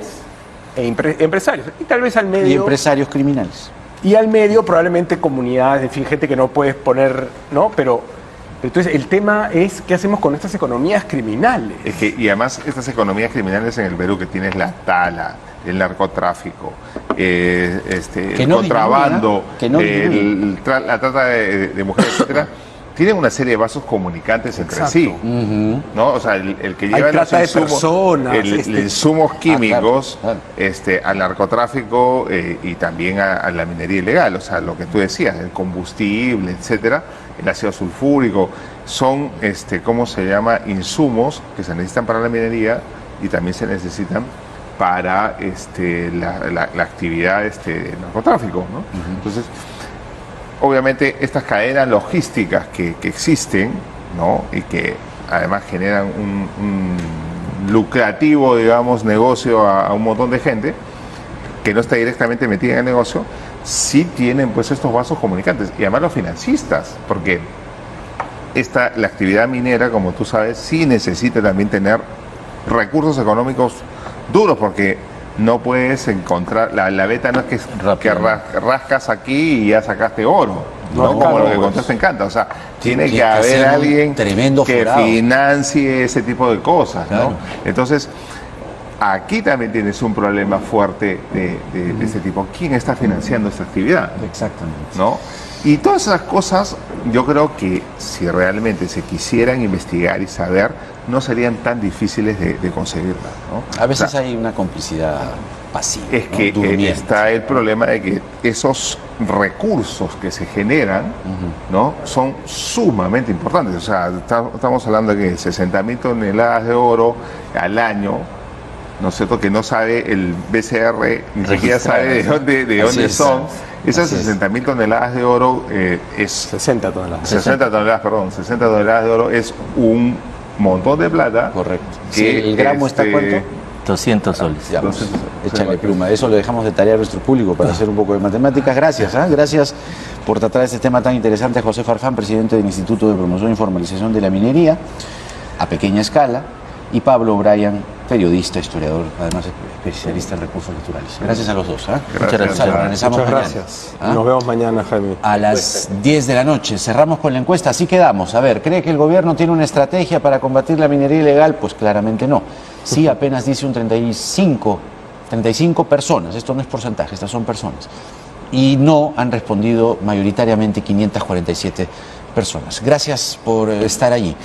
e empresarios. Y tal vez al medio... Y empresarios criminales. Y al medio probablemente comunidades, en fin, gente que no puedes poner, ¿no? Pero entonces el tema es qué hacemos con estas economías criminales. Es que, y además estas economías criminales en el Perú que tienes la tala, el narcotráfico, el no contrabando, disminuye, que no disminuye. la trata de mujeres, etcétera, tienen una serie de vasos comunicantes entre sí, ¿no? O sea, el que lleva los trata de insumos, personas, insumos químicos, claro. al narcotráfico y también a la minería ilegal, o sea, lo que tú decías, el combustible, etcétera, el ácido sulfúrico, son, ¿cómo se llama? Insumos que se necesitan para la minería y también se necesitan para la actividad de narcotráfico, ¿no? Entonces, obviamente estas cadenas logísticas que existen, ¿no? Y que además generan un lucrativo, digamos, negocio a un montón de gente que no está directamente metida en el negocio, sí tienen pues estos vasos comunicantes, y además los financistas, porque la actividad minera, como tú sabes, sí necesita también tener recursos económicos duros, porque no puedes encontrar, la beta no es que rascas aquí y ya sacaste oro, ¿no? Como lo que contaste encanta, o sea, tiene que haber alguien que financie ese tipo de cosas, ¿no? Entonces, aquí también tienes un problema fuerte de este tipo. ¿Quién está financiando esta actividad? Exactamente. ¿No? Y todas esas cosas, yo creo que si realmente se quisieran investigar y saber, no serían tan difíciles de conseguirlas, ¿no? A veces hay una complicidad pasiva. Es ¿no? que está el problema de que esos recursos que se generan, ¿no? Son sumamente importantes. O sea, estamos hablando de que 60.000 toneladas de oro al año, ¿no es cierto? Que no sabe el BCR, ni siquiera sabe de dónde son. Esas 60.000 toneladas de oro es... 60 toneladas. 60 toneladas de oro es un montón de plata. Correcto. Sí, ¿el gramo está cuánto? 200 soles. Ya, pues, échale pluma. Eso lo dejamos de tarea a nuestro público para hacer un poco de matemáticas. Gracias, ¿eh? Gracias por tratar este tema tan interesante. José Farfán, presidente del Instituto de Promoción y Formalización de la Minería, a pequeña escala, y Pablo O'Brien, periodista, historiador, además especialista en recursos naturales. Gracias a los dos. Muchas gracias. Regresamos Muchas mañana. gracias. Nos vemos mañana, Jaime. A las 10 de la noche. Cerramos con la encuesta. Así quedamos. A ver, ¿cree que el gobierno tiene una estrategia para combatir la minería ilegal? Pues claramente no. Sí, apenas dice un 35 personas. Esto no es porcentaje, estas son personas. Y no han respondido mayoritariamente 547 personas. Gracias por estar allí.